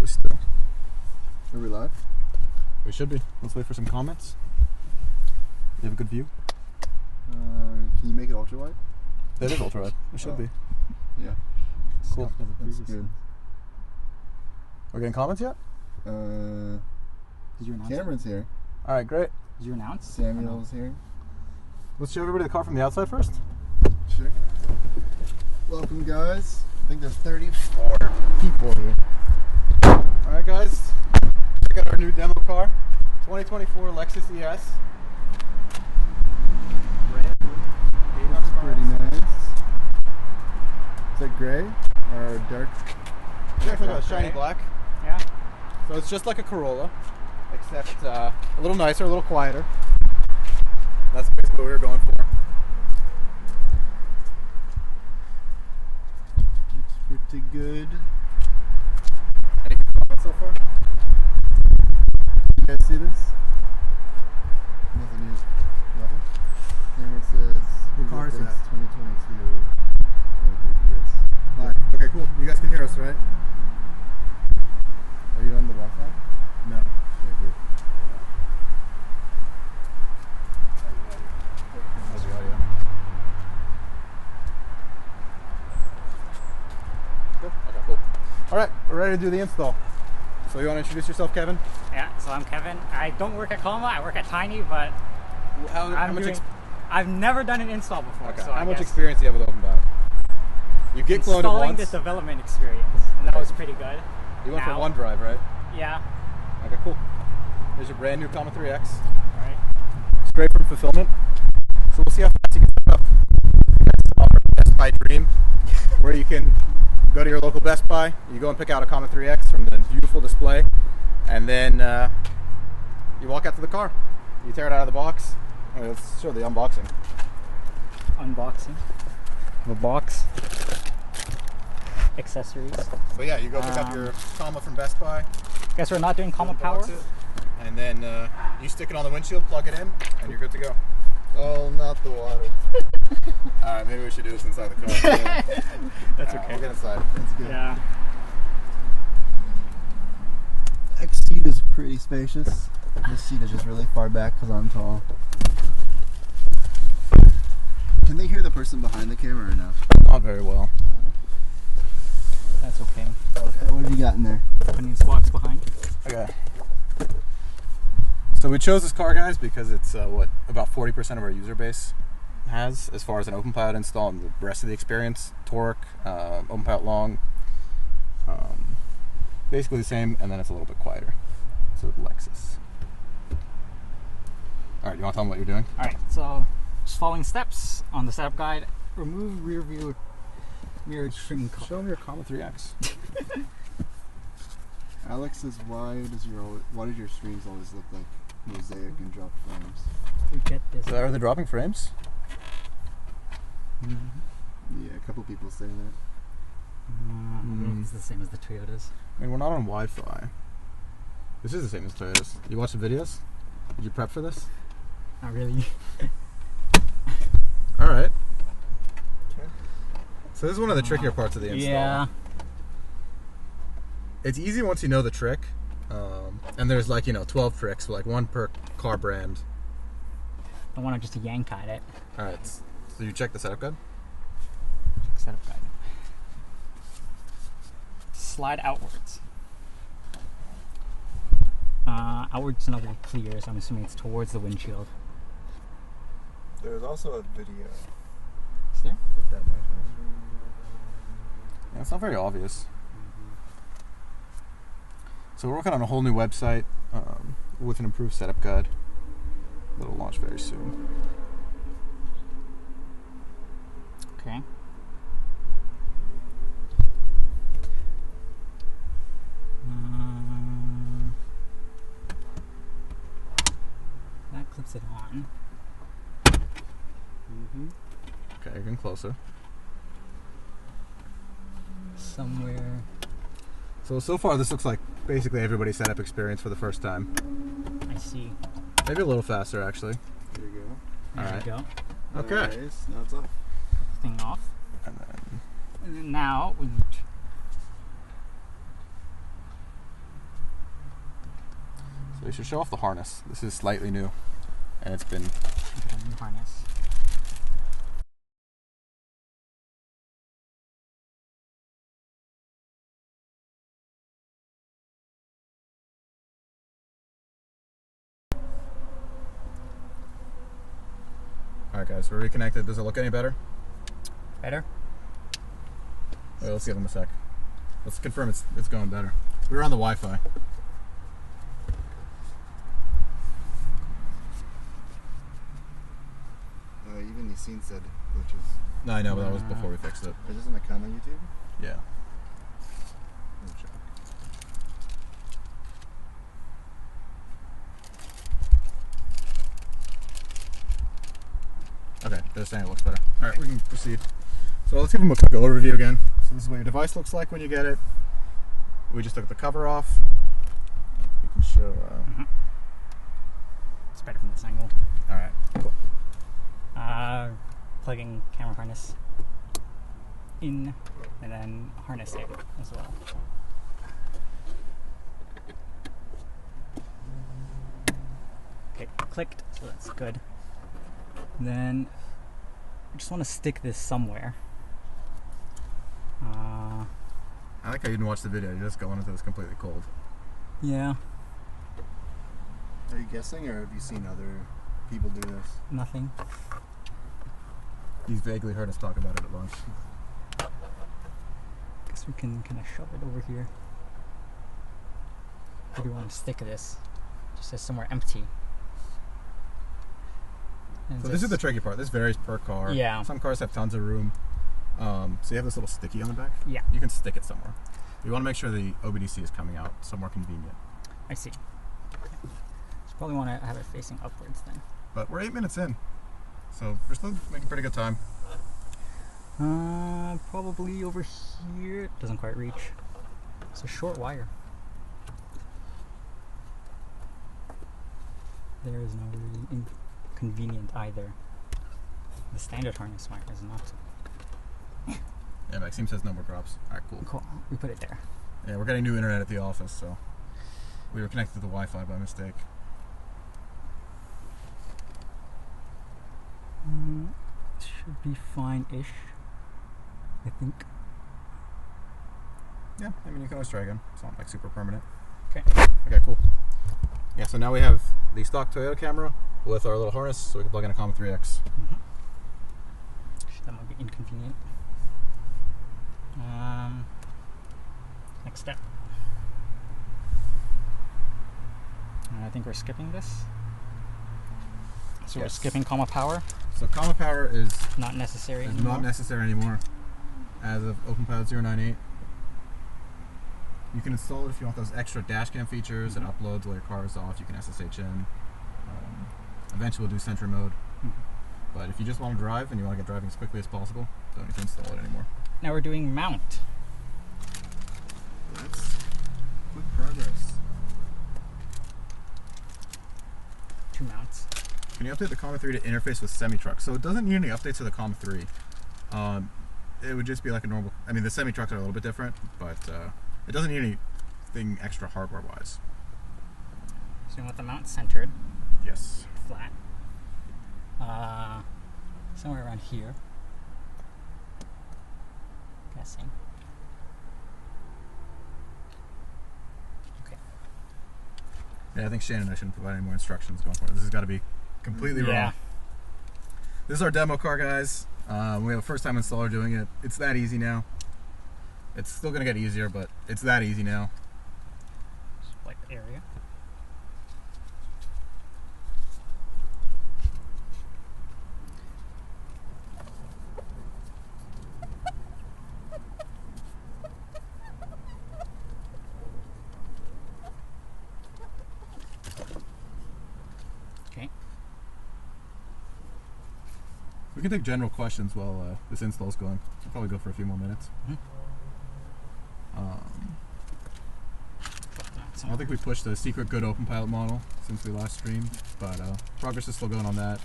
really still. Are we live? We should be. Let's wait for some comments. You have a good view? Can you make it ultra wide? That is ultra wide. It should be. Yeah. Cool. That's good. We're getting comments yet? Did you announce Cameron's it? here. All right, great. Did you announce? Samuel's here. Let's show everybody the car from the outside first. Sure. Welcome, guys. I think there's 34 people here. All right, guys. Check out our new demo car, 2024 Lexus ES. Brand new. That's pretty nice. Is that gray or dark? Yeah, it's like a shiny black. Yeah. So it's just like a Corolla, except a little nicer, a little quieter. That's basically what we were going for. Looks pretty good. Any comments so far? You guys see this? Nothing yet. Nothing? Camera says... What car is that? 2022. 23 PS. Alright, okay, cool. You guys can hear us, right? Are you on the Wi-Fi? No. Okay, good. How's the audio? Cool. Okay, cool. Alright, we're ready to do the install. So you want to introduce yourself, Kevin? Yeah, so I'm Kevin. I don't work at Coma, I work at Tiny, but I've never done an install before. Okay. So How much experience do you have with OpenBot? You get cloned installing once. the development experience, and that was pretty good. You went for OneDrive, right? Yeah. Okay, cool. Here's your brand new Comma 3X. Alright. Straight from fulfillment. So we'll see how fast you can set up. That's our Best Buy dream, where you can go to your local Best Buy, you go and pick out a Comma 3X from the beautiful display, and then you walk out to the car. You tear it out of the box. Okay, let's show the unboxing. Unboxing of a box. Accessories. So yeah, you go pick up your Comma from Best Buy. Guess we're not doing Coma unbox Power. it, and then you stick it on the windshield, plug it in, and you're good to go. Oh, not the water. Alright, maybe we should do this inside the car. That's Alright, okay. We'll get inside. That's good. Yeah. X seat is pretty spacious. This seat is just really far back because I'm tall. Can they hear the person behind the camera or no? Not very well. That's okay. Okay, what have you got in there? Putting box behind. Okay. So we chose this car, guys, because it's what about 40% of our user base has as far as an OpenPilot install and the rest of the experience. Torque, OpenPilot Long, basically the same, and then it's a little bit quieter. So Lexus. All right, you want to tell them what you're doing? All right, so just following steps on the setup guide. Remove rear view mirror trim cover. Show them your Comma 3X. Alex says, why did your streams always look like mosaic and drop frames? We get this. So are they dropping frames? Yeah, a couple people say that. It's the same as the Toyotas. I mean, we're not on Wi-Fi. This is the same as Toyotas. You watch the videos? Did you prep for this? Not really. All right. Okay. So this is one of the trickier parts of the install. Yeah. It's easy once you know the trick, and there's 12 tricks, like one per car brand. I want to just yank at it. All right. So you check the setup guide. Setup guide. Slide outwards. Outwards not really clear, so I'm assuming it's towards the windshield. There's also a video. Is there? If that might help. Yeah, it's not very obvious. So we're working on a whole new website with an improved setup guide. That'll launch very soon. Okay. That clips it on. Okay, you're getting closer. Somewhere. So far this looks like basically everybody's setup experience for the first time. I see. Maybe a little faster, actually. There you go. There Alright. we go. Okay. Nice. Now it's off. Thing off. And then And then now we So we should show off the harness. This is slightly new, and it's been... New harness. Alright guys, we're reconnected. Does it look any better? Better? Wait, let's give them a sec. Let's confirm it's going better. We were on the Wi-Fi. Even Yassine said glitches. No, I know, but that was before we fixed it. Is this gonna come on YouTube? Yeah. Let me check. Okay, they're saying it looks better. Alright, we can proceed. So let's give them a quick overview again. So this is what your device looks like when you get it. We just took the cover off. We can show... It's better from this angle. Alright, cool. Plugging camera harness in, and then harness it as well. Okay, clicked, so that's good. Then I just want to stick this somewhere. I like how you didn't watch the video, you just go on until it's completely cold. Yeah, Are you guessing, or have you seen other people do this? nothing. He's vaguely heard us talk about it at lunch. Guess we can kind of shove it over here. Where do you want to stick this? Just as somewhere empty. And So this is the tricky part. This varies per car. Yeah. Some cars have tons of room. So you have this little sticky on the back. Yeah. You can stick it somewhere. You want to make sure the OBDC is coming out somewhere convenient. I see. Okay. So probably want to have it facing upwards then. But we're 8 minutes in, so we're still making pretty good time. Probably over here. Doesn't quite reach. It's a short wire. There is no really inconvenient either. The standard harness wire is not. Yeah, Maxime says no more drops. Alright, cool. Cool. We put it there. Yeah, we're getting new internet at the office, so we were connected to the Wi-Fi by mistake. Should be fine-ish, I think. Yeah, I mean, you can always try again. It's not like super permanent. Okay. Okay, cool. Yeah, so now we have the stock Toyota camera with our little harness, so we can plug in a Comet 3X. That might be inconvenient. Next step. I think we're skipping this. So we're Yes. skipping comma power. So Comet Power is Not necessary is anymore. not necessary anymore as of OpenPilot 098. You can install it if you want those extra dash cam features. It uploads while your car is off. You can SSH in. Eventually we'll do Sentry mode. But if you just want to drive and you want to get driving as quickly as possible, don't need to install it anymore. Now we're doing mount. That's quick progress. 2 mounts. Can you update the Comet 3 to interface with semi-trucks? So it doesn't need any updates to the Comet 3. It would just be like a normal... I mean, the semi-trucks are a little bit different, but it doesn't need anything extra hardware-wise. So you want the mount centered, Yes. flat. Somewhere around here. Guessing. Okay. Yeah, I think Shane and I shouldn't provide any more instructions going forward. This has got to be completely Yeah. raw. This is our demo car, guys. We have a first-time installer doing it. It's that easy now. It's still going to get easier, but it's that easy now. Just like the area. Okay. We can take general questions while this install's going. We'll probably go for a few more minutes. I don't think we pushed the secret good OpenPilot model since we last streamed, but progress is still going on that.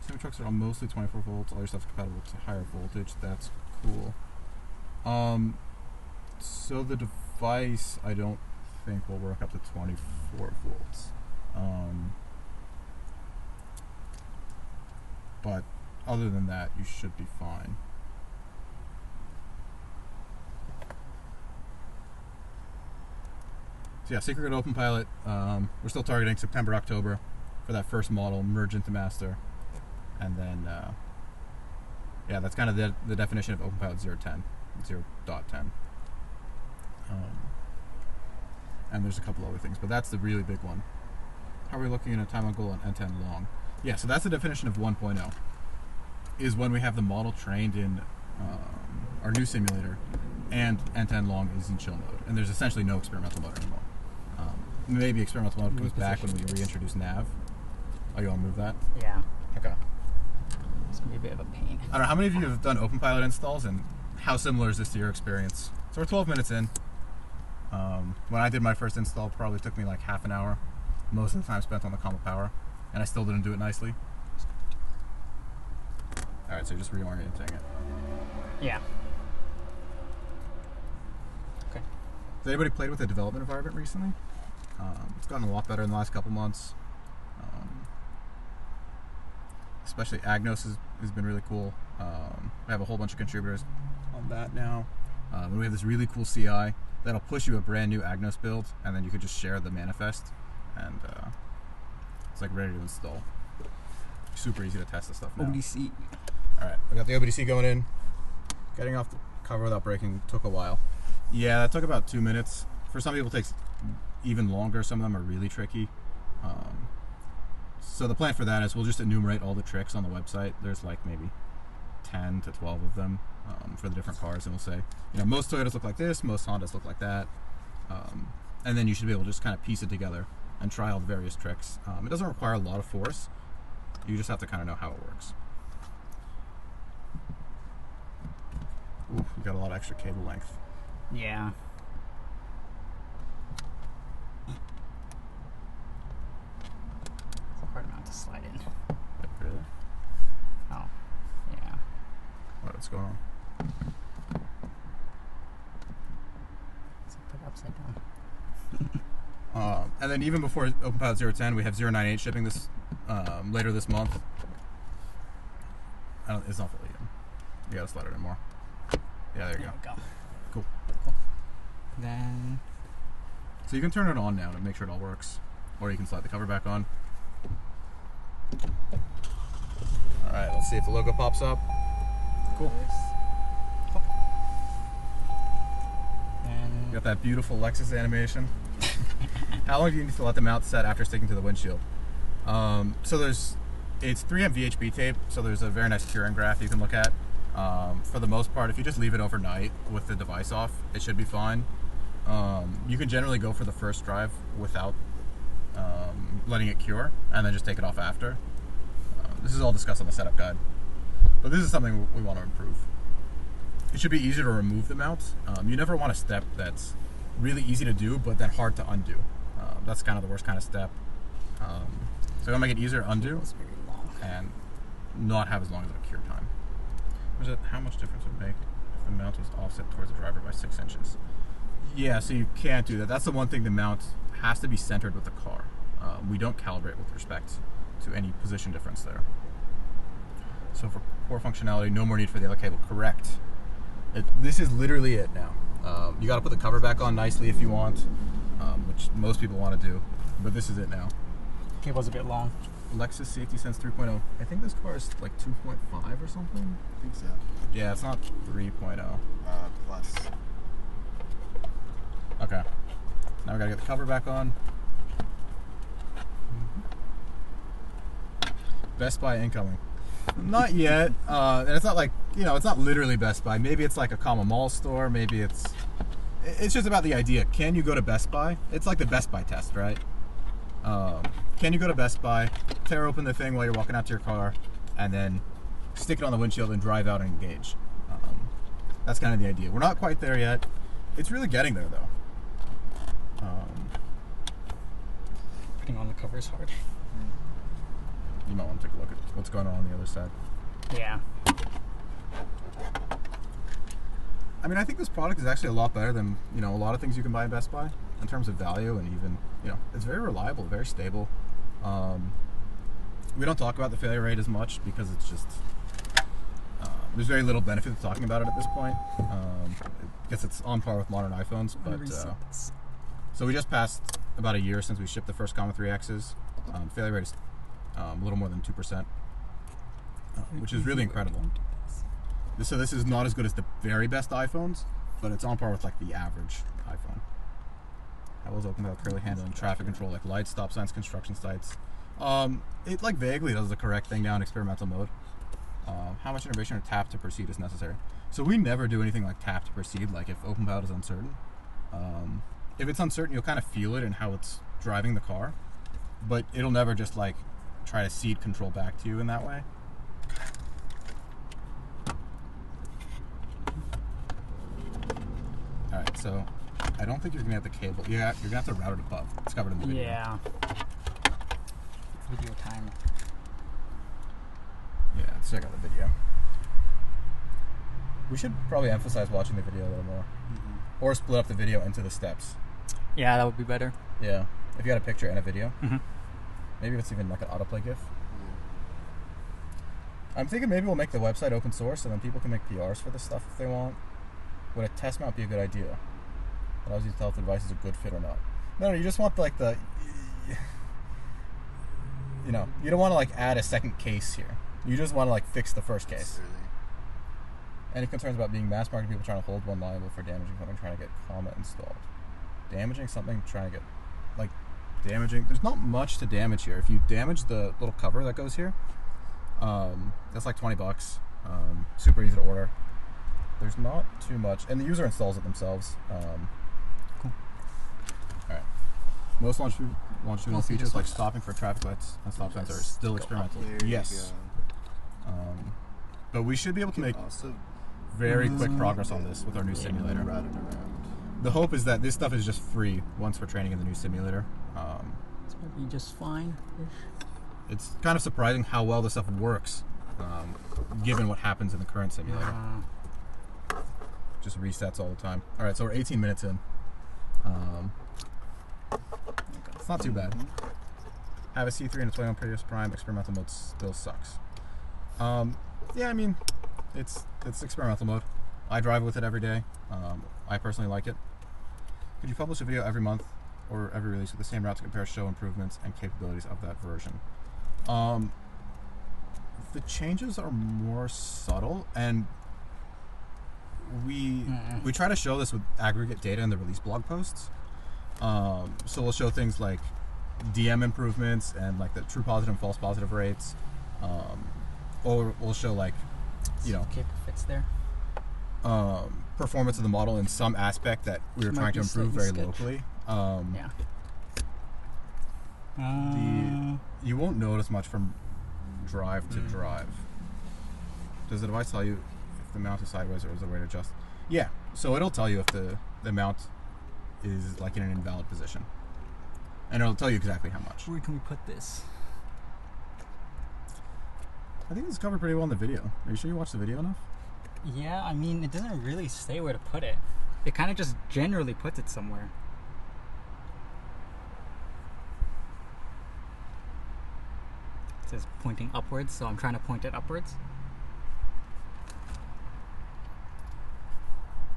Semi-trucks are on mostly 24 volts. All your stuff's compatible to higher voltage. That's cool. So the device, I don't think will work up to 24 volts. But other than that, you should be fine. So yeah, Secret Open Pilot, we're still targeting September, October for that first model, merge into master. And then, yeah, that's kind of the definition of Open Pilot 0.10. And there's a couple other things, but that's the really big one. How are we looking at a time on goal on N10 long? Yeah, so that's the definition of 1.0, is when we have the model trained in our new simulator and N10 long is in chill mode. And there's essentially no experimental mode anymore. Maybe experimental mode comes back when we reintroduce nav. Oh, you want to move that? Yeah. Okay. It's going to be a bit of a pain. I don't know, how many of you have done Open Pilot installs, and how similar is this to your experience? So we're 12 minutes in. When I did my first install, it probably took me like half an hour. Most of the time spent on the combo power, and I still didn't do it nicely. Alright, so you're just reorienting it. Yeah. Okay. Has anybody played with the development environment recently? It's gotten a lot better in the last couple months. Especially Agnos has been really cool. We have a whole bunch of contributors on that now. And we have this really cool CI that'll push you a brand new Agnos build, and then you could just share the manifest, and it's like ready to install. Super easy to test this stuff now. ODC. Alright, we got the OBDC going in. Getting off the cover without breaking took a while. Yeah, that took about 2 minutes. For some people it takes even longer. Some of them are really tricky. So the plan for that is we'll just enumerate all the tricks on the website. There's like maybe 10 to 12 of them for the different cars, and we'll say, you know, most Toyotas look like this, most Hondas look like that. And then you should be able to just kind of piece it together and try all the various tricks. It doesn't require a lot of force. You just have to kind of know how it works. Ooh, we got a lot of extra cable length. Yeah. It's a hard amount to slide in. Really? Oh, yeah. What's going on? It's put upside down. And then even before Open Pilot 010, we have 098 shipping this later this month. It's not fully in. You gotta slide it in more. Yeah, there you There we go. Cool. Then, So you can turn it on now to make sure it all works, or you can slide the cover back on. All right, let's see if the logo pops up. Cool. Cool. Then, You got that beautiful Lexus animation. How long do you need to let the mount set after sticking to the windshield? So it's 3M VHB tape, so there's a very nice curing graph you can look at. For the most part, if you just leave it overnight with the device off, it should be fine. You can generally go for the first drive without letting it cure, and then just take it off after. This is all discussed on the setup guide, but this is something we want to improve. It should be easier to remove the mount. You never want a step that's really easy to do, but then hard to undo. That's kind of the worst kind of step. So I'm gonna make it easier to undo it's very long. and not have as long as a cure time. How much difference would it make if the mount was offset towards the driver by 6 inches? Yeah, so you can't do that. That's the one thing, the mount has to be centered with the car. We don't calibrate with respect to any position difference there. So for core functionality, no more need for the other cable. Correct. This is literally it now. You got to put the cover back on nicely if you want, which most people want to do, but this is it now. Cable's a bit long. Lexus Safety Sense 3.0. I think this car is like 2.5 or something. I think so. Yeah, it's not 3.0. Plus. Okay. Now we gotta get the cover back on. Best Buy incoming. Not yet. And it's not like, you know, it's not literally Best Buy. Maybe it's like a common mall store. Maybe it's just about the idea. Can you go to Best Buy? It's like the Best Buy test, right? Can you go to Best Buy, tear open the thing while you're walking out to your car, and then stick it on the windshield and drive out and engage? That's kind of the idea. We're not quite there yet. It's really getting there, though. Putting on the cover is hard. You might want to take a look at what's going on the other side. Yeah. I mean, I think this product is actually a lot better than, you know, a lot of things you can buy at Best Buy. in terms of value, and even, you know, it's very reliable, very stable. We don't talk about the failure rate as much because it's just there's very little benefit to talking about it at this point, because it's on par with modern iPhones. But so we just passed about a year since we shipped the first Comma 3Xs. Failure rate is a little more than 2%, which is really incredible. So this is not as good as the very best iPhones, but it's on par with like the average iPhone. How well is OpenBelt currently handling traffic control, like lights, stop signs, construction sites? It like vaguely does the correct thing now in experimental mode. How much integration or tap to proceed is necessary? So we never do anything like tap to proceed, like if OpenBelt is uncertain. If it's uncertain, you'll kind of feel it in how it's driving the car, but it'll never just like try to cede control back to you in that way. Alright, so I don't think you're gonna have the cable. Yeah, you're gonna have to route it above. It's covered in the video. Yeah. Video time. Yeah, let's check out the video. We should probably emphasize watching the video a little more. Or split up the video into the steps. Yeah, that would be better. Yeah. If you had a picture and a video. Mm-hmm. Maybe it's even like an autoplay GIF. I'm thinking maybe we'll make the website open source and then people can make PRs for this stuff if they want. Would a test mount be a good idea? Allows you to tell if the device is a good fit or not. No, you just want like the... You know, you don't want to like add a second case here. You just want to like fix the first case. Any concerns about being mass market people trying to hold one liable for damaging something trying to get Comma installed? Damaging something trying to get like damaging. There's not much to damage here. If you damage the little cover that goes here, that's like $20. Super easy to order. There's not too much, and the user installs it themselves. Cool. All right. Most longitudinal features like stopping for traffic lights and stop signs are still experimental. Yes. But we should be able to make very quick progress on this with our new simulator. The hope is that this stuff is just free once we're training in the new simulator. It's probably just fine. It's kind of surprising how well this stuff works, given what happens in the current simulator. Just resets all the time. All right, so we're 18 minutes in. It's not too bad. Have a C3 and a 21 Prius Prime. Experimental mode still sucks. Yeah, I mean, it's experimental mode. I drive with it every day. I personally like it. Could you publish a video every month or every release with the same route to compare show improvements and capabilities of that version? The changes are more subtle, and we try to show this with aggregate data in the release blog posts. So we'll show things like DM improvements and like the true positive and false positive rates. Or we'll show like, you know, fits there. Performance of the model in some aspect that we were trying to improve very locally. Yeah. You won't notice much from drive to drive. Does the device tell you if the mount is sideways or is there a way to adjust? Yeah, so it'll tell you if the mount is like in an invalid position. And it'll tell you exactly how much. Where can we put this? I think it's covered pretty well in the video. Are you sure you watched the video enough? Yeah, I mean, it doesn't really say where to put it. It kind of just generally puts it somewhere. It says pointing upwards, so I'm trying to point it upwards.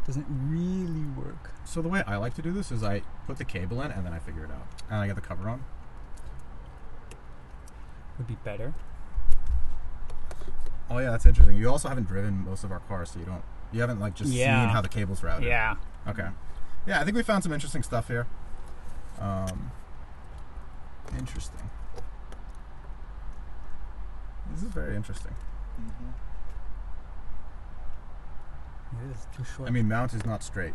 Doesn't really work. So the way I like to do this is I put the cable in and then I figure it out. And I get the cover on. Would be better. Oh yeah, that's interesting. You also haven't driven most of our cars, so you haven't like just seen how the cable's routed. Yeah. Okay. Yeah, I think we found some interesting stuff here. Interesting. This is very interesting. It is too short. I mean, mount is not straight.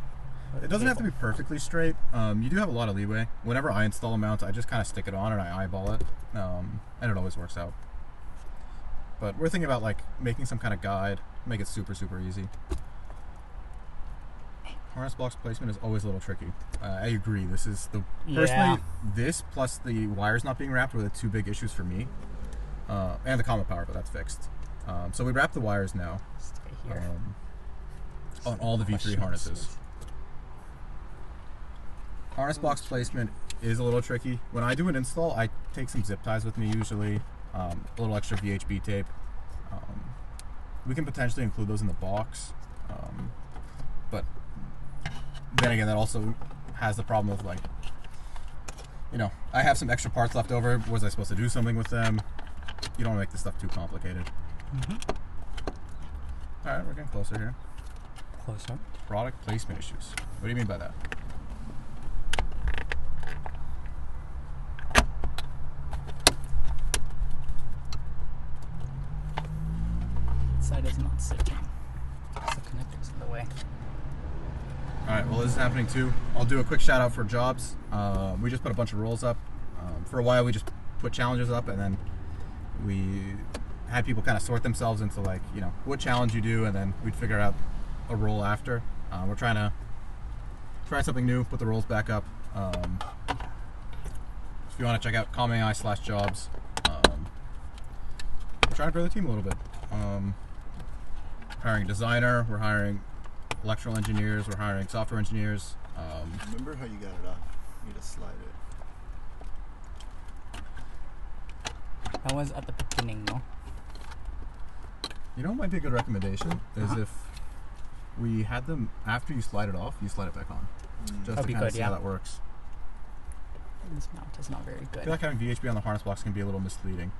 It doesn't have to be perfectly straight. You do have a lot of leeway. Whenever I install a mount, I just kind of stick it on and I eyeball it, and it always works out. But we're thinking about like making some kind of guide, make it super, super easy. Harness box placement is always a little tricky. I agree. This is personally, this plus the wires not being wrapped were the two big issues for me. And the Comma power, but that's fixed. So we wrap the wires now. Stay here. On all the V3 harnesses. Harness box placement is a little tricky. When I do an install, I take some zip ties with me usually, a little extra VHB tape. We can potentially include those in the box, but then again, that also has the problem of like, you know, I have some extra parts left over. Was I supposed to do something with them? You don't want to make this stuff too complicated. All right, we're getting closer here. Closer. Product placement issues. What do you mean by that? Side is not sitting. The connector's in the way. Alright, well this is happening too. I'll do a quick shout out for jobs. We just put a bunch of rolls up. For a while we just put challenges up and then we had people kind of sort themselves into like, you know, what challenge you do and then we'd figure out a roll after. We're trying to try something new, put the rolls back up. If you want to check out com.ai/jobs. We're trying to grow the team a little bit. Hiring a designer, we're hiring electrical engineers, we're hiring software engineers. Remember how you got it off? You need to slide it. That was at the beginning, no? You know what might be a good recommendation is if we had them after you slide it off, you slide it back on. Just That'd to be kind of good, see how that works. This mount is not very I good. feel like having VHB on the harness box can be a little misleading.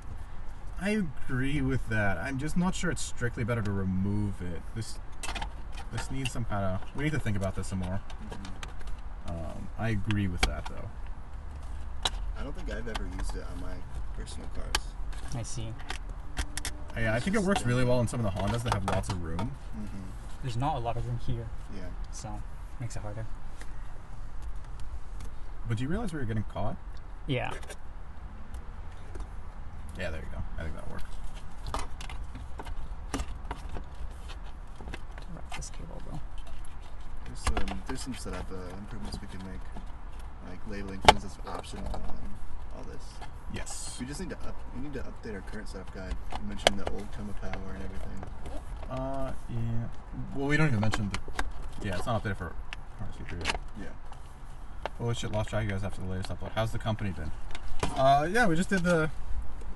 I agree with that. I'm just not sure it's strictly better to remove it. This needs some kind of... We need to think about this some more. I agree with that though. I don't think I've ever used it on my personal cars. I see. Yeah, I think it works really well in some of the Hondas that have lots of room. There's not a lot of room here, Yeah. so makes it harder. But do you realize we were getting caught? Yeah. Yeah, there you go. I think that works. Wrap this cable though. There's some setup improvements we can make, like labeling things as optional on all this. Yes. We just need to update our current setup guide. You mentioned the old coma power and everything. Yeah. Well, we don't even mention the... Yeah, it's not updated for Harness V3 yet. Yeah. Holy shit, lost track of you guys after the latest upload. How's the company been? Yeah, we just did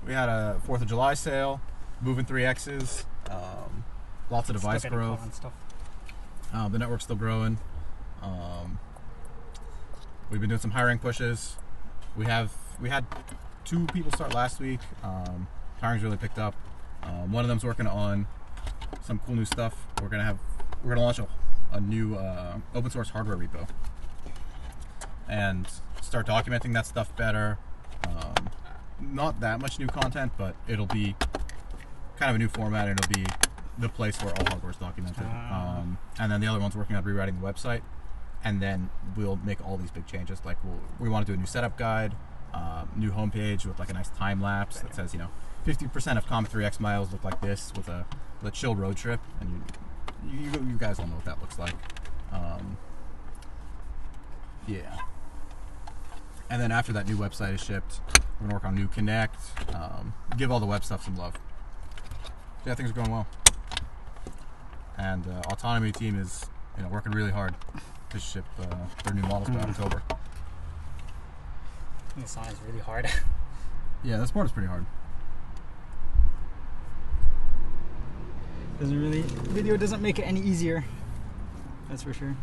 we had a 4th of July sale, moving 3Xs, lots of device Still getting growth. caught on stuff. The network's still growing. We've been doing some hiring pushes. We had 2 people start last week. Hiring's really picked up. One of them's working on some cool new stuff. We're gonna launch a new open source hardware repo and start documenting that stuff better. Not that much new content, but it'll be kind of a new format, and it'll be the place where all hardware is documented. And then the other one's working on rewriting the website, and then we'll make all these big changes. Like we want to do a new setup guide, new homepage with like a nice time lapse that says, 50% of Comet 3X miles look like this with a chill road trip, and you guys all know what that looks like. Yeah. And then after that new website is shipped, we're gonna work on new Connect, give all the web stuff some love. Yeah, things are going well. And Autonomy team is working really hard to ship their new models by October. This song is really hard. Yeah, this part is pretty hard. Video doesn't make it any easier. That's for sure.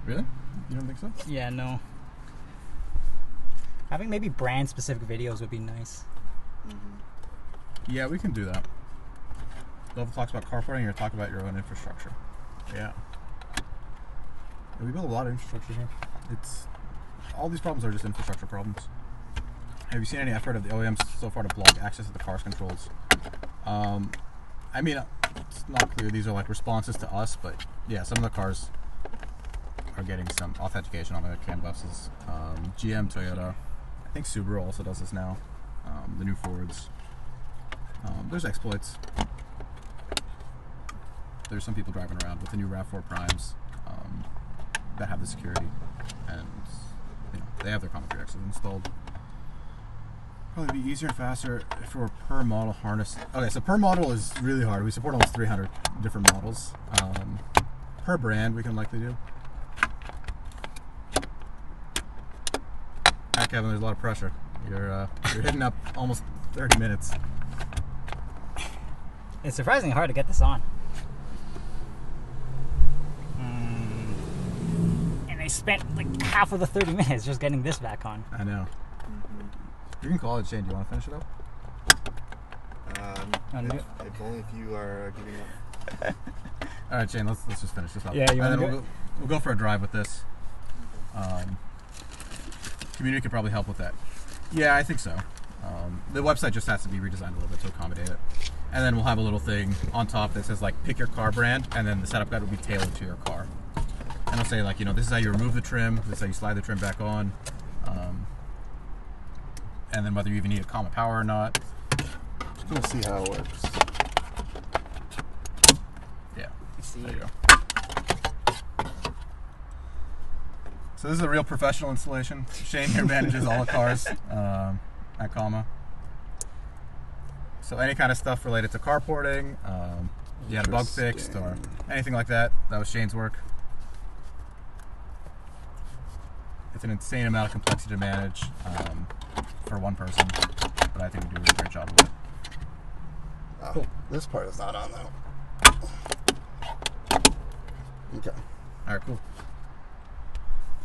Really? You don't think so? Yeah, no. Having maybe brand specific videos would be nice. Yeah, we can do that. Love talks about carporting, or talk about your own infrastructure. Yeah. We build a lot of infrastructure here. All these problems are just infrastructure problems. Have you seen any effort of the OEMs so far to block access to the car's controls? I mean, it's not clear. These are like responses to us, but yeah, some of the cars are getting some authentication on their CAN buses. GM, Toyota, I think Subaru also does this now. The new Fords. There's exploits. There's some people driving around with the new RAV4 Primes that have the security, and they have their Comet 3Xs installed. Probably be easier and faster if it were per model harness. Okay, so per model is really hard. We support almost 300 different models. Per brand, we can likely do. Kevin. There's a lot of pressure. You're hitting up almost 30 minutes. It's surprisingly hard to get this on. And I spent like half of the 30 minutes just getting this back on. I know. You can call it, Shane. Do you want to finish it up? If only if you are giving up. All right, Shane. Let's just finish this up. Yeah, you and want then to we'll go for a drive with this. Community could probably help with that. Yeah, I think so. The website just has to be redesigned a little bit to accommodate it. And then we'll have a little thing on top that says like pick your car brand, and then the setup guide will be tailored to your car. And I'll say like, you know, this is how you remove the trim, this is how you slide the trim back on, and then whether you even need a common power or not. Just gonna see how it works. Yeah, see. there you go. So this is a real professional installation. Shane here manages all the cars at Comma. So any kind of stuff related to carporting, you had a bug fixed or anything like that, that was Shane's work. It's an insane amount of complexity to manage for one person, but I think we do a really great job with it. Cool. This part is not on though. Okay. All right, cool.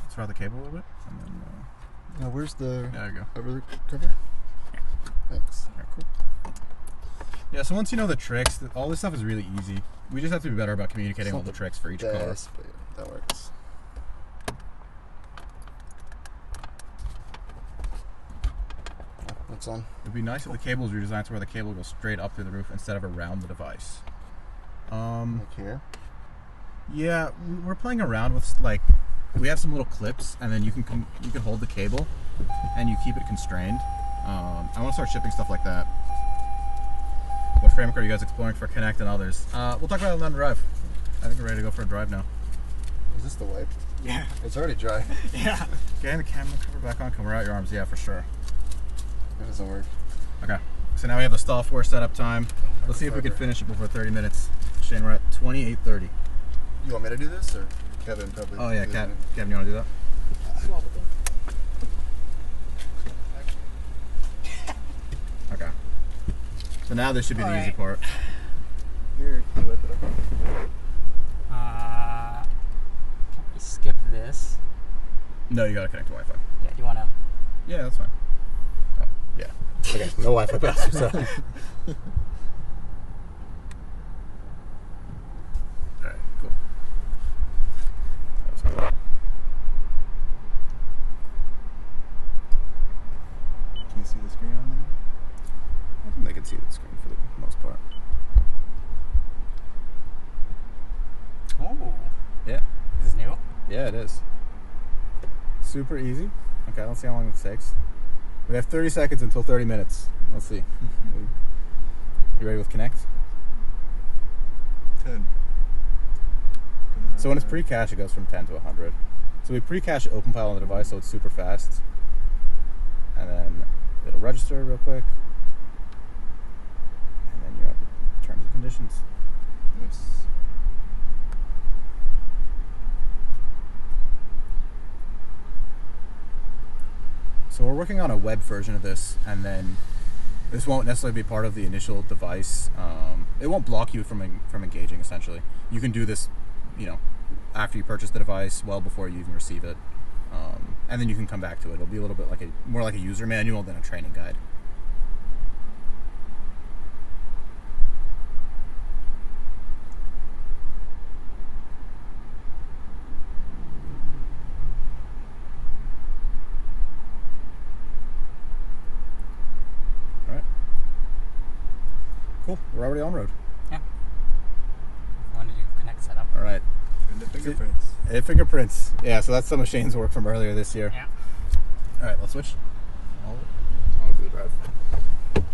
Let's route the cable a little bit, and then Now where's the there you go. cover? Thanks. All right, cool. Yeah, so once you know the tricks, all this stuff is really easy. We just have to be better about communicating all the tricks for each car. Yes, but yeah, that works. What's on? It'd be nice if the cable was redesigned to where the cable goes straight up through the roof instead of around the device. Like here? Yeah, we're playing around with like we have some little clips, and then you can hold the cable, and you keep it constrained. I want to start shipping stuff like that. What framework are you guys exploring for Connect and others? We'll talk about it on the drive. I think we're ready to go for a drive now. Is this the wipe? Yeah. It's already dry. Yeah. Getting the camera cover back on, can wear out your arms? Yeah, for sure. It doesn't work. Okay, so now we have the stall for setup time. Let's see if we can finish it before 30 minutes. Shane, we're at 28:30. You want me to do this or Kevin probably? Oh yeah, do Kevin, it? you want to do that? Okay. So now this should be the easy part. Here, can you wipe it up? Can we skip this? No, you gotta connect to Wi-Fi. Yeah, do you want to? Yeah, that's fine. Oh, yeah. Okay, no Wi-Fi password. So. Alright, cool. That was cool. Can you see the screen on there? I think they can see the screen for the most part. Oh. Yeah. This is new. Yeah, it is. Super easy. Okay, let's see how long this takes. We have 30 seconds until 30 minutes. Let's see. You ready with Connect? 10. So when it's pre-cache, it goes from 10 to 100. So we pre-cache OpenPile on the device, so it's super fast. And then it'll register real quick. And then you have the terms and conditions. Yes. So we're working on a web version of this, and then this won't necessarily be part of the initial device. It won't block you from engaging, essentially. You can do this, you know, after you purchase the device, well before you even receive it. And then you can come back to it. It'll be a little bit more like a user manual than a training guide. Cool. We're already on road. Yeah. When did you connect setup? All right. And the fingerprints. Fingerprints. Yeah, so that's some of Shane's work from earlier this year. Yeah. All right, let's switch. I'll do the drive. Did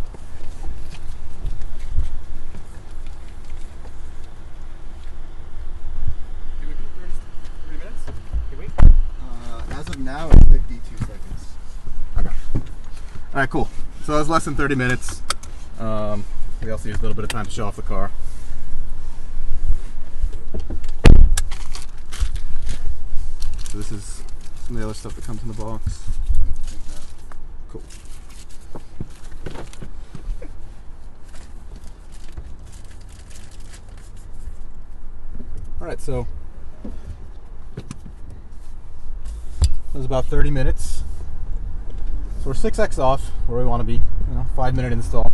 we beat 30 minutes? Did we? As of now, it's 52 seconds. Okay. All right, cool. So that was less than 30 minutes. We also used a little bit of time to show off the car. So this is some of the other stuff that comes in the box. Cool. All right, so it was about 30 minutes. So we're 6x off where we want to be. 5-minute install.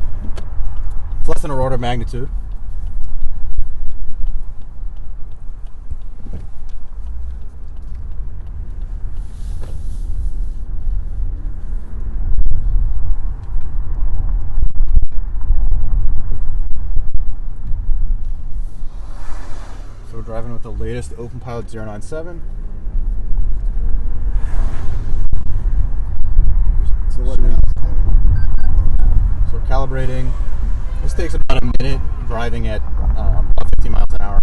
It's less than an order of magnitude. So we're driving with the latest OpenPilot 097. So what now? So we're calibrating. This takes about a minute driving at about 50 miles an hour.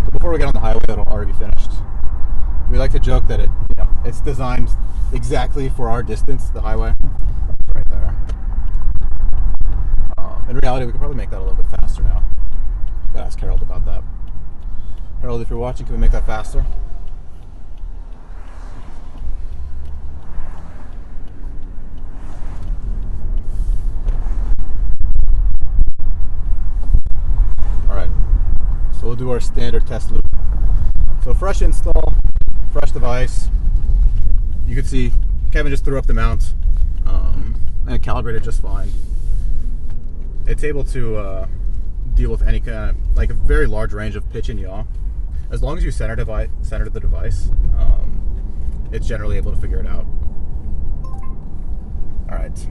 So before we get on the highway, it'll already be finished. We like to joke that it's designed exactly for our distance, the highway. Right there. In reality, we could probably make that a little bit faster now. Gotta ask Harold about that. Harold, if you're watching, can we make that faster? Alright, so we'll do our standard test loop. So fresh install, fresh device. You can see Kevin just threw up the mount and it calibrated just fine. It's able to deal with any kind of, like a very large range of pitch and yaw. As long as you center the device, it's generally able to figure it out. All right,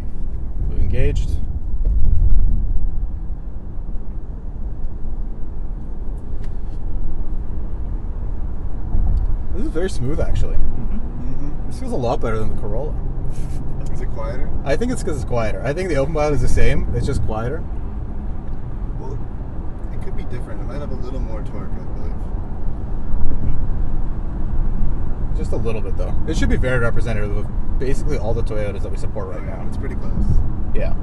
we've engaged. This is very smooth, actually. This feels a lot better than the Corolla. Is it quieter? I think it's because it's quieter. I think the OpenPilot is the same. It's just quieter. Well, it could be different. It might have a little more torque, I believe. Just a little bit, though. It should be very representative of basically all the Toyotas that we support right now. It's pretty close. Yeah.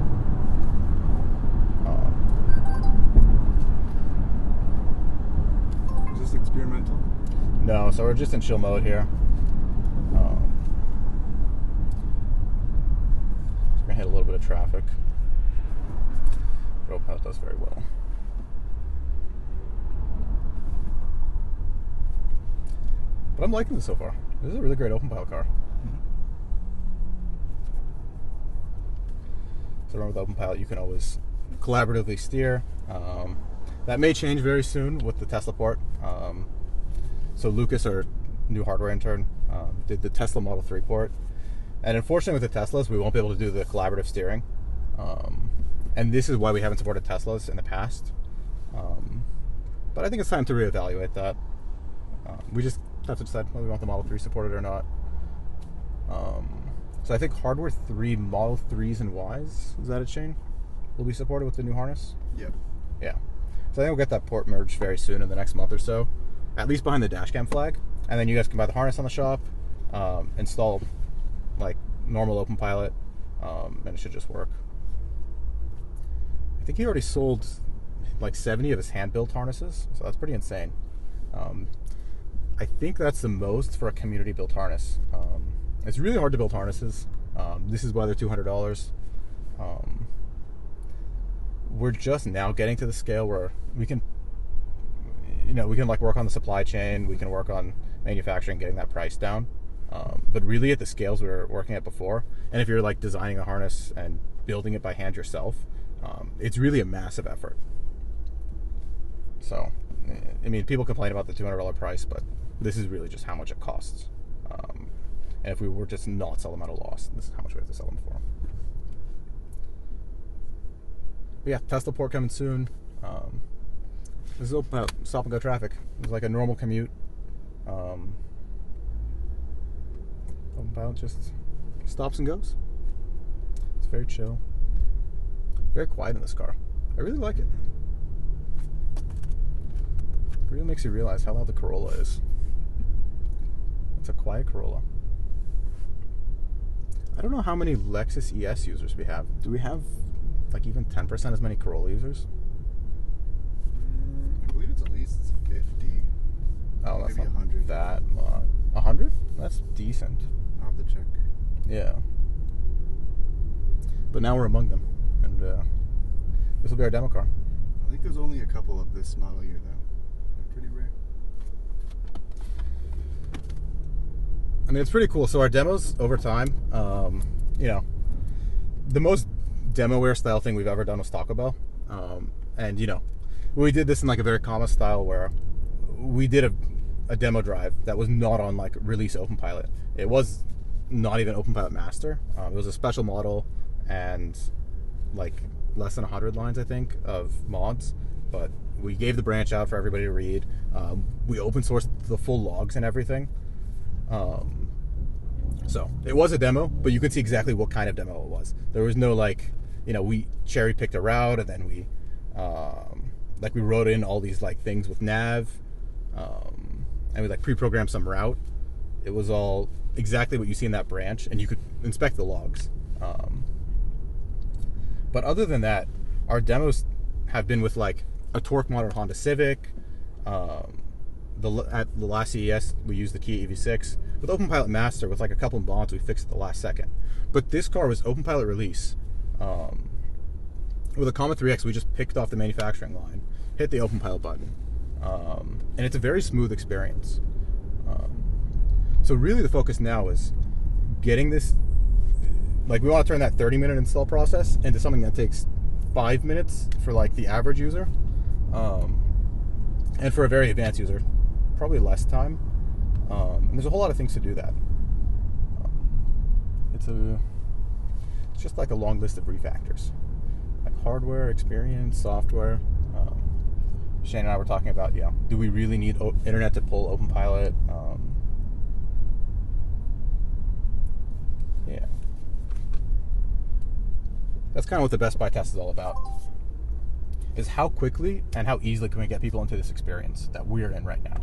Is this experimental? No, so we're just in chill mode here. Just gonna hit a little bit of traffic. OpenPilot does very well. But I'm liking this so far. This is a really great OpenPilot car. So remember with OpenPilot, you can always collaboratively steer. That may change very soon with the Tesla port. So Lucas, our new hardware intern, did the Tesla Model 3 port. And unfortunately with the Teslas, we won't be able to do the collaborative steering. And this is why we haven't supported Teslas in the past. But I think it's time to reevaluate that. We just have to decide whether we want the Model 3 supported or not. So I think hardware 3 Model 3s and Ys, is that a chain? Will be supported with the new harness? Yep. Yeah. So I think we'll get that port merged very soon in the next month or so. At least behind the dashcam flag. And then you guys can buy the harness on the shop, install like normal OpenPilot, and it should just work. I think he already sold like 70 of his hand-built harnesses, so that's pretty insane. I think that's the most for a community-built harness. It's really hard to build harnesses. This is why they're $200. We're just now getting to the scale where we can, like work on the supply chain, we can work on manufacturing, getting that price down. But really at the scales we were working at before, and if you're like designing a harness and building it by hand yourself, it's really a massive effort. So, I mean, people complain about the $200 price, but this is really just how much it costs. And if we were just not sell them at a loss, this is how much we have to sell them for. But yeah, Tesla port coming soon. This is about stop and go traffic. It's like a normal commute. About just stops and goes. It's very chill. Very quiet in this car. I really like it. It really makes you realize how loud the Corolla is. It's a quiet Corolla. I don't know how many Lexus ES users we have. Do we have like even 10% as many Corolla users? I believe it's at least 50. Oh, that's maybe not 100. that much. 100? That's decent. I'll have to check. Yeah. but now we're among them, and this will be our demo car. I think there's only a couple of this model year, though. They're pretty rare. I mean, it's pretty cool. So our demos over time, you know, the most demo-ware style thing we've ever done was Taco Bell. And, you know, we did this in like a very common style where we did a demo drive that was not on like release OpenPilot. It was not even OpenPilot Master. It was a special model and like less than 100 lines, I think, of mods. But we gave the branch out for everybody to read. We open sourced the full logs and everything. So it was a demo, but you could see exactly what kind of demo it was. There was no like, you know, we cherry picked a route and then we like we wrote in all these like things with nav, and we like pre-programmed some route. It was all exactly what you see in that branch, and you could inspect the logs. But other than that, our demos have been with like a torque modded Honda Civic. At the last CES, we used the Kia EV6 with OpenPilot Master with like a couple of mods we fixed at the last second. But this car was OpenPilot release. With a Comet 3X, we just picked off the manufacturing line, hit the OpenPilot button, and it's a very smooth experience. So really the focus now is getting this, like we want to turn that 30-minute install process into something that takes 5 minutes for like the average user, and for a very advanced user, probably less time. And there's a whole lot of things to do that. It's just like a long list of refactors, like hardware, experience, software. Shane and I were talking about, you know, do we really need internet to pull OpenPilot? Yeah, that's kind of what the Best Buy test is all about. Is how quickly and how easily can we get people into this experience that we're in right now.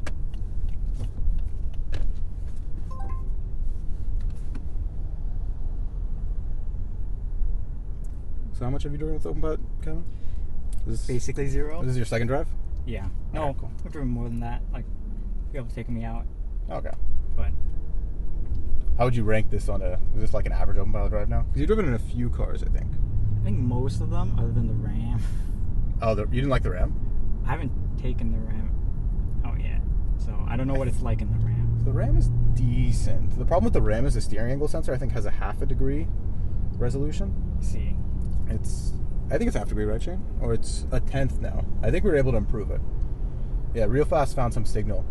So how much have you driven with OpenPilot, Kevin? Basically zero. This is your second drive? Yeah. No, Alright, cool. I've driven more than that. Like, be able to take me out. Okay. But How would you rank this on is this like an average OpenPilot drive now? Because you've driven in a few cars, I think. I think most of them, other than the Ram, Oh, you didn't like the Ram? I haven't taken the Ram out yet. So I don't know what it's like in the Ram. The Ram is decent. The problem with the Ram is the steering angle sensor, I think, has a 1/2 degree resolution. Let's see. I think it's 1/2 degree, right, Shane? Or it's 1/10 now. I think we were able to improve it. Yeah, Real Fast found some signal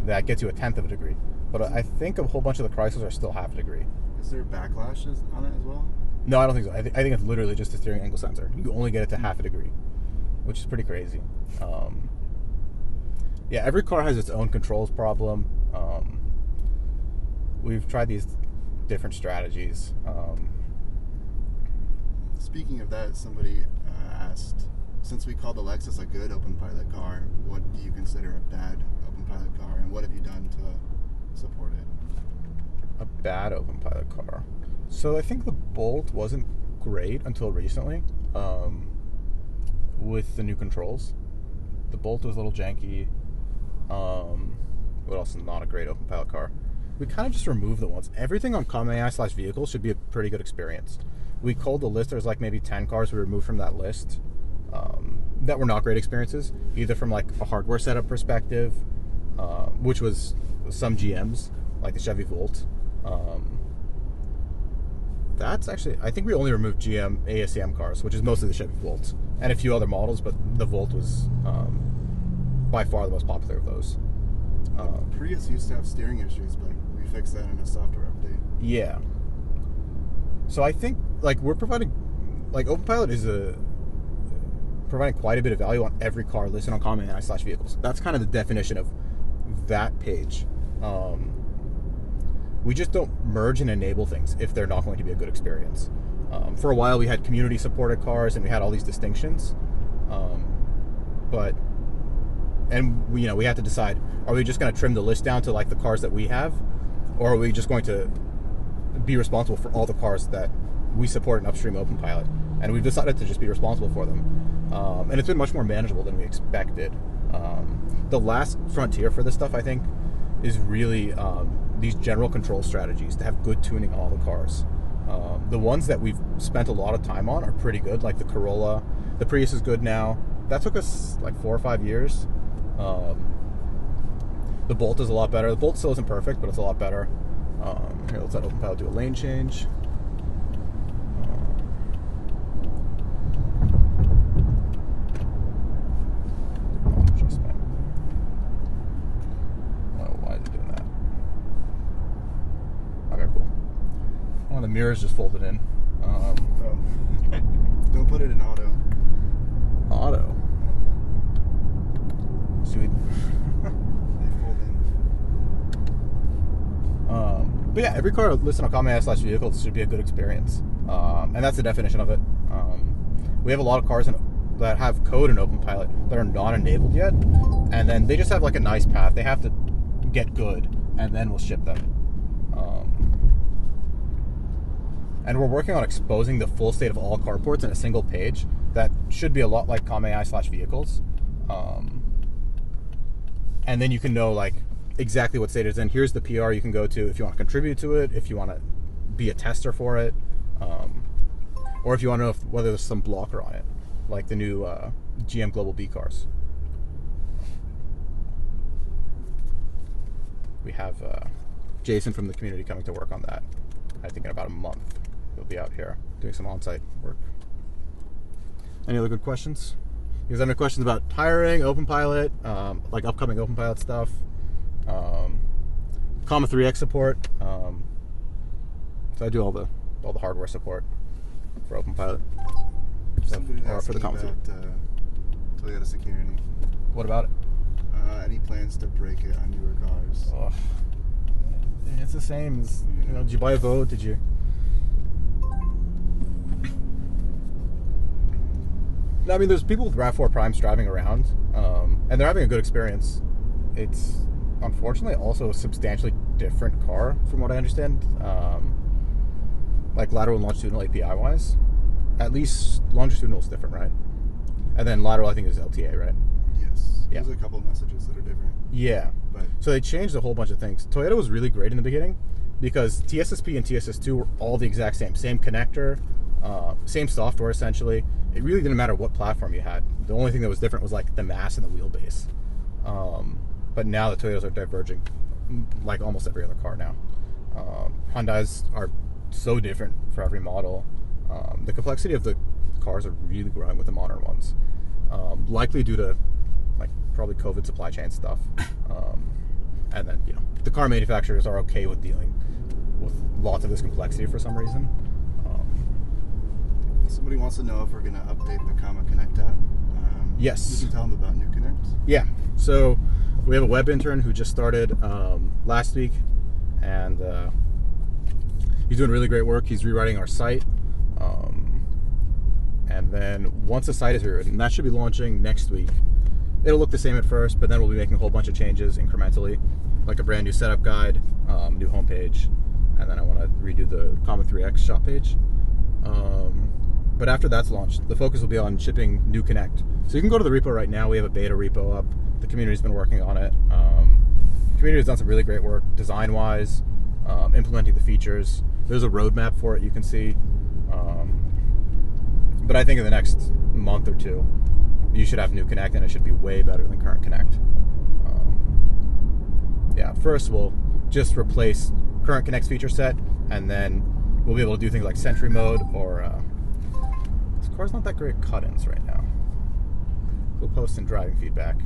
that gets you 1/10 of a degree. But I think a whole bunch of the Chryslers are still 1/2 degree. Is there backlashes on it as well? No, I don't think so. I think it's literally just a steering angle sensor. You only get it to 1/2 degree, which is pretty crazy. Yeah, every car has its own controls problem. We've tried these different strategies. Speaking of that, somebody asked, since we call the Lexus a good OpenPilot car, what do you consider a bad OpenPilot car, and what have you done to support it? A bad OpenPilot car. So I think the Bolt wasn't great until recently, with the new controls. The Bolt was a little janky. What else is not a great OpenPilot car? We kind of just removed the ones. Everything on Common AI/Vehicles should be a pretty good experience. We culled the list. There's like maybe 10 cars we removed from that list that were not great experiences, either from like a hardware setup perspective, which was some GMs, like the Chevy Volt. That's actually, I think we only removed GM ASCM cars, which is mostly the Chevy Volt, and a few other models, but the Volt was by far the most popular of those. Prius used to have steering issues, but we fixed that in a software update. Yeah. So I think like we're providing, like OpenPilot is providing quite a bit of value on every car listed on Common AI/Vehicles. That's kind of the definition of that page. We just don't merge and enable things if they're not going to be a good experience. For a while we had community supported cars and we had all these distinctions, and we had to decide, are we just going to trim the list down to like the cars that we have, or are we just going to be responsible for all the cars that we support in upstream OpenPilot? And we've decided to just be responsible for them, and it's been much more manageable than we expected. The last frontier for this stuff, I think, is really these general control strategies to have good tuning on all the cars. The ones that we've spent a lot of time on are pretty good, like the Corolla. The Prius is good now. That took us like 4 or 5 years. The Bolt is a lot better. The Bolt still isn't perfect, but it's a lot better. Here, let's let Open Pilot do a lane change. Adjustment. Oh, why is it doing that? Okay, cool. One of the mirrors just folded in. Oh. Don't put it in auto. Auto. Sweet. They fold in. But yeah, every car listed on ComAI/vehicles should be a good experience, and that's the definition of it. We have a lot of cars that have code in OpenPilot that are not enabled yet, and then they just have like a nice path. They have to get good, and then we'll ship them. And we're working on exposing the full state of all carports in a single page that should be a lot like ComAI/vehicles. And then you can know like exactly what state it's in. Here's the PR you can go to if you want to contribute to it, if you want to be a tester for it, or if you want to know whether there's some blocker on it, like the new GM Global B cars. We have Jason from the community coming to work on that. I think in about a month he'll be out here doing some on-site work. Any other good questions? You guys have any questions about hiring, OpenPilot, like upcoming OpenPilot stuff, Comma 3X support? So I do all the hardware support for OpenPilot. Somebody Or asked for the me Comma 3. about Toyota security. What about it? Any plans to break it on newer cars? Oh, it's the same as, did you buy a vote? Did you? I mean, there's people with RAV4 Primes driving around, and they're having a good experience. It's unfortunately also a substantially different car, from what I understand, like lateral and longitudinal API wise. At least longitudinal is different, right? And then lateral, I think, is LTA, right? Yes. Yeah. There's a couple of messages that are different. Yeah. But So they changed a whole bunch of things. Toyota was really great in the beginning because TSSP and TSS2 were all the exact same connector, same software essentially. It really didn't matter what platform you had. The only thing that was different was like the mass and the wheelbase. But now the Toyotas are diverging, like almost every other car now. Hyundais are so different for every model. The complexity of the cars are really growing with the modern ones, likely due to like probably COVID supply chain stuff. And then the car manufacturers are okay with dealing with lots of this complexity for some reason. somebody wants to know if we're going to update the Comma Connect app. Yes. You can tell them about New Connect. Yeah, so we have a web intern who just started last week, and he's doing really great work. He's rewriting our site, and then once the site is rewritten, that should be launching next week. It'll look the same at first, but then we'll be making a whole bunch of changes incrementally, like a brand new setup guide, new homepage, and then I want to redo the Comma 3X shop page. But after that's launched, the focus will be on shipping New Connect. So you can go to the repo right now. We have a beta repo up. The community's been working on it. The community has done some really great work design-wise, implementing the features. There's a roadmap for it you can see. But I think in the next month or two, you should have New Connect, and it should be way better than current Connect. First we'll just replace current Connect's feature set, and then we'll be able to do things like Sentry mode or this car's not that great at cut-ins right now. We'll post in driving feedback.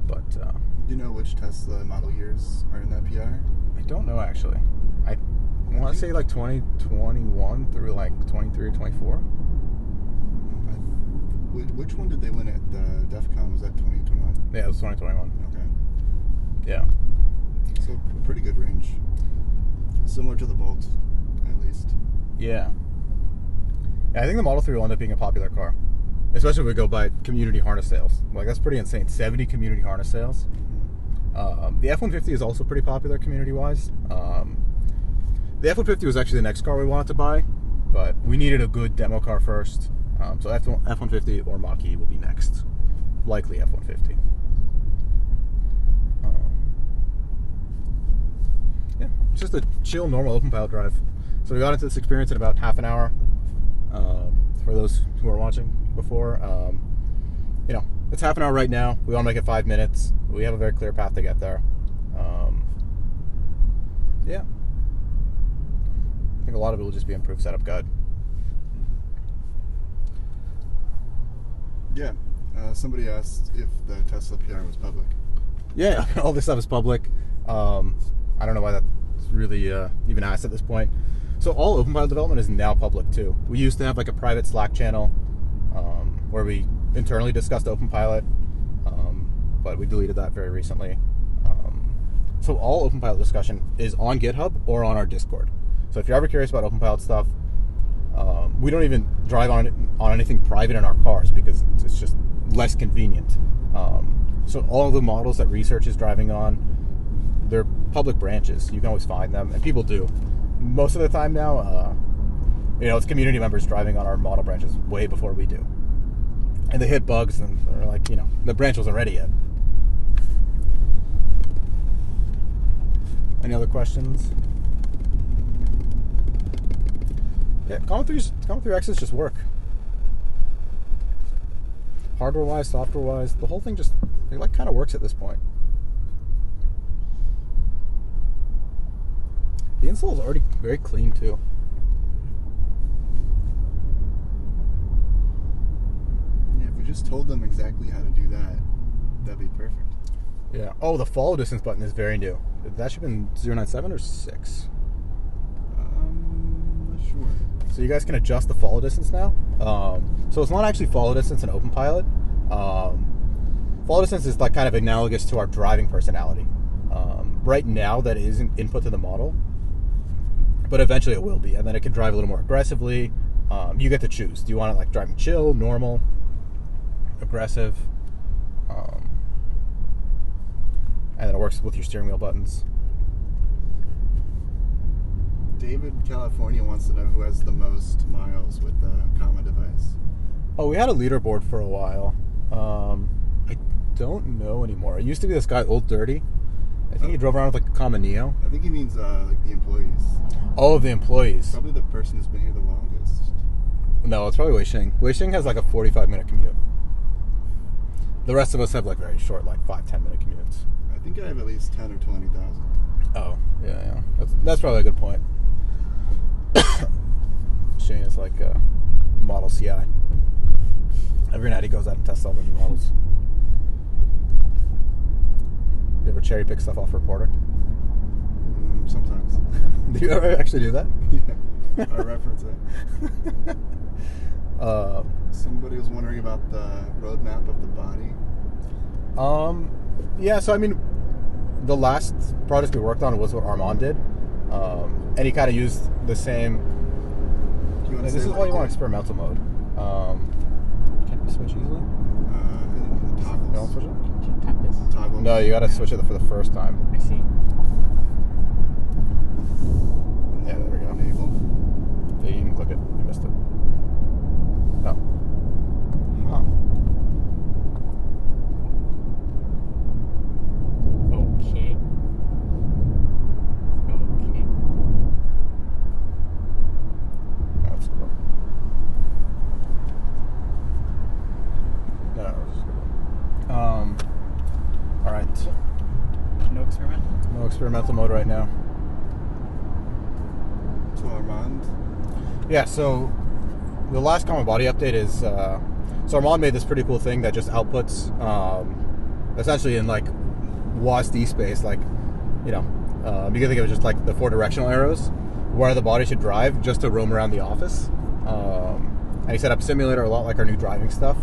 But Do you know which Tesla model years are in that PR? I don't know actually. I want to say like 2021 through like 23 or 24. Which one did they win at the DEF CON? Was that 2021? Yeah, it was 2021. Okay. Yeah. So a pretty good range. Similar to the Bolt, at least. Yeah. I think the Model 3 will end up being a popular car, especially if we go by community harness sales. Like, that's pretty insane. 70 community harness sales. The F-150 is also pretty popular community-wise. The F-150 was actually the next car we wanted to buy, but we needed a good demo car first. So F-150 or Mach-E will be next. Likely F-150. Yeah. it's just a chill, normal open pilot drive. So we got into this experience in about half an hour. For those who are watching before, you know, it's half an hour right now. We want to make it 5 minutes. We have a very clear path to get there. Yeah. I think a lot of it will just be improved setup guide. Yeah. Somebody asked if the Tesla PR was public. Yeah, all this stuff is public. I don't know why that's really even asked at this point. So all OpenPilot development is now public too. We used to have like a private Slack channel where we internally discussed OpenPilot, but we deleted that very recently. So all OpenPilot discussion is on GitHub or on our Discord. So if you're ever curious about OpenPilot stuff, we don't even drive on anything private in our cars because it's just less convenient. So all of the models that research is driving on, they're public branches. You can always find them, and people do. Most of the time now, you know, it's community members driving on our model branches way before we do. And they hit bugs, and they're like, you know, the branch wasn't ready yet. Any other questions? Yeah, Comet 3X's just work. Hardware-wise, software-wise, the whole thing just, it like kind of works at this point. The install is already very clean too. Yeah, if we just told them exactly how to do that, that'd be perfect. Yeah. Oh, the follow distance button is very new. That should have been 097 or 6. Not sure. So you guys can adjust the follow distance now. So it's not actually follow distance in OpenPilot. Follow distance is like kind of analogous to our driving personality. Right now, that isn't input to the model, but eventually it will be, and then it can drive a little more aggressively. You get to choose. Do you want it like driving chill, normal, aggressive? And then it works with your steering wheel buttons. David, California wants to know who has the most miles with the comma device. Oh, we had a leaderboard for a while. I don't know anymore. It used to be this guy, Old Dirty. I think he drove around with like a Comma Neo. I think he means like the employees. All of the employees. Probably the person who's been here the longest. No, it's probably Wei Xing. Wei Xing has like a 45-minute commute. The rest of us have like very short, like 5-10 minute commutes. I think I have at least 10 or 20,000. Oh, yeah. That's probably a good point. Shane is like a model CI. Every night he goes out and tests all the new models. You ever cherry pick stuff off Reporter? Sometimes. Do you ever actually do that? Yeah. I reference it. Somebody was wondering about the roadmap of the body. Yeah, so I mean, the last project we worked on was what Armand did. And he kind of used the same. This is why you want experimental mode. Can you switch easily? The toggles. You want to switch it? Tap this. Toggles. No, you got to switch it for the first time. I see. Yeah, there we go. Enable. Yeah, you can click it. You missed it. Oh. Huh. Okay. Okay. That's cool. No, it's good. All right. No experimental? No experimental mode right now. So Armand. Yeah, so the last common body update is so Armand made this pretty cool thing that just outputs essentially in like WASD space, like, you know, you can think of it just like the 4 directional arrows where the body should drive just to roam around the office. And he set up a simulator a lot like our new driving stuff.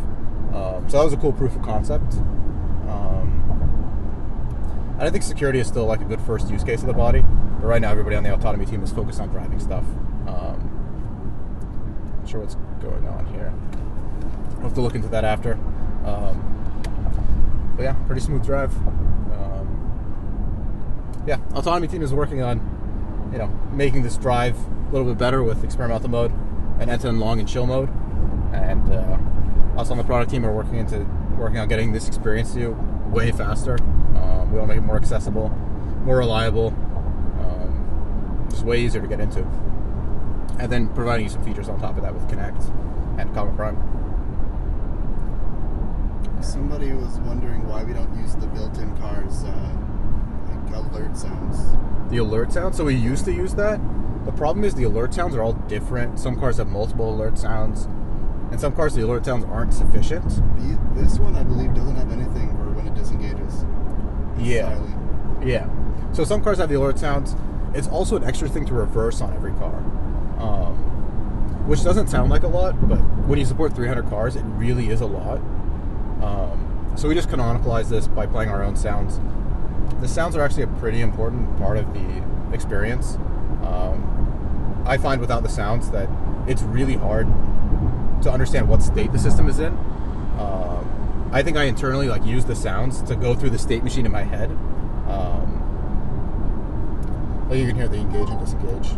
So that was a cool proof of concept. And I think security is still like a good first use case of the body. But right now everybody on the autonomy team is focused on driving stuff. Not sure what's going on here. We'll have to look into that after. But yeah, pretty smooth drive. Yeah, autonomy team is working on, you know, making this drive a little bit better with experimental mode and end-to-end long and chill mode. And us on the product team are working on getting this experience to you way faster. We want to make it more accessible, more reliable. way easier to get into. And then providing you some features on top of that with Connect and Common Prime. Somebody was wondering why we don't use the built-in cars like alert sounds. The alert sound, so we used to use that. The problem is the alert sounds are all different. Some cars have multiple alert sounds, and some cars the alert sounds aren't sufficient. This one, I believe, doesn't have anything for when it disengages. It's Yeah. silent. Yeah. So some cars have the alert sounds. It's also an extra thing to reverse on every car, which doesn't sound like a lot, but when you support 300 cars, it really is a lot. So we just canonicalize this by playing our own sounds. The sounds are actually a pretty important part of the experience. I find without the sounds that it's really hard to understand what state the system is in. I think I internally use the sounds to go through the state machine in my head. You can hear the engage and disengage.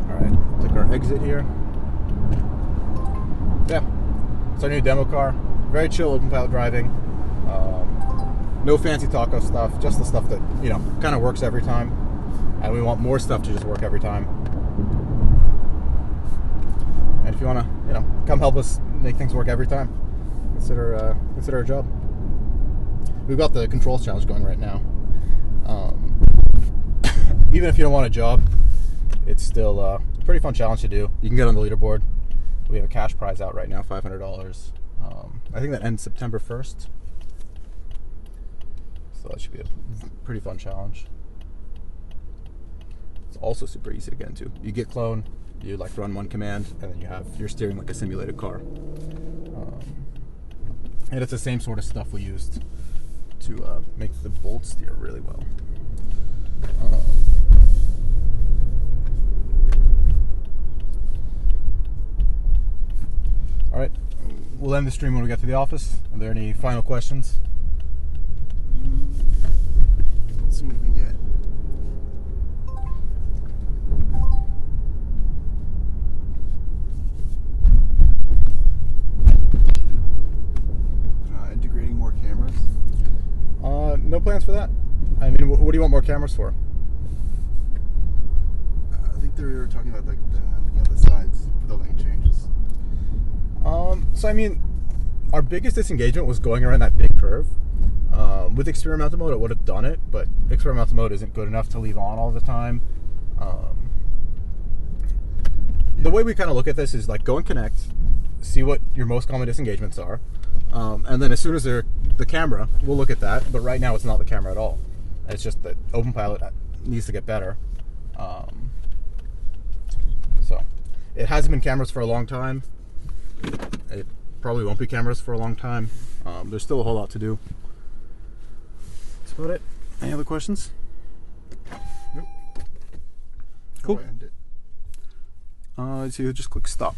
Alright, take our exit here. Yeah, it's our new demo car. Very chill open pilot driving. No fancy taco stuff, just the stuff that, kind of works every time. And we want more stuff to just work every time. And if you want to, come help us make things work every time, consider a job. We've got the controls challenge going right now. Even if you don't want a job, it's still a pretty fun challenge to do. You can get on the leaderboard. We have a cash prize out right now, $500. I think that ends September 1st. So that should be a pretty fun challenge. It's also super easy to get into. You get clone, you run one command, and then you're steering like a simulated car. And it's the same sort of stuff we used to make the Bolt steer really well. All right, we'll end the stream when we get to the office. Are there any final questions? Don't see anything yet. Integrating more cameras? No plans for that. I mean, what do you want more cameras for? I think they were talking about the sides for the lane changes. So I mean, our biggest disengagement was going around that big curve. With experimental mode, it would have done it, but experimental mode isn't good enough to leave on all the time. The way we kind of look at this is go and connect, see what your most common disengagements are, and then as soon as they're the camera, we'll look at that. But right now, it's not the camera at all. It's just that OpenPilot needs to get better. So it hasn't been cameras for a long time. It probably won't be cameras for a long time. There's still a whole lot to do. That's about it. Any other questions? Nope. Cool. How do I end it? So you just click stop.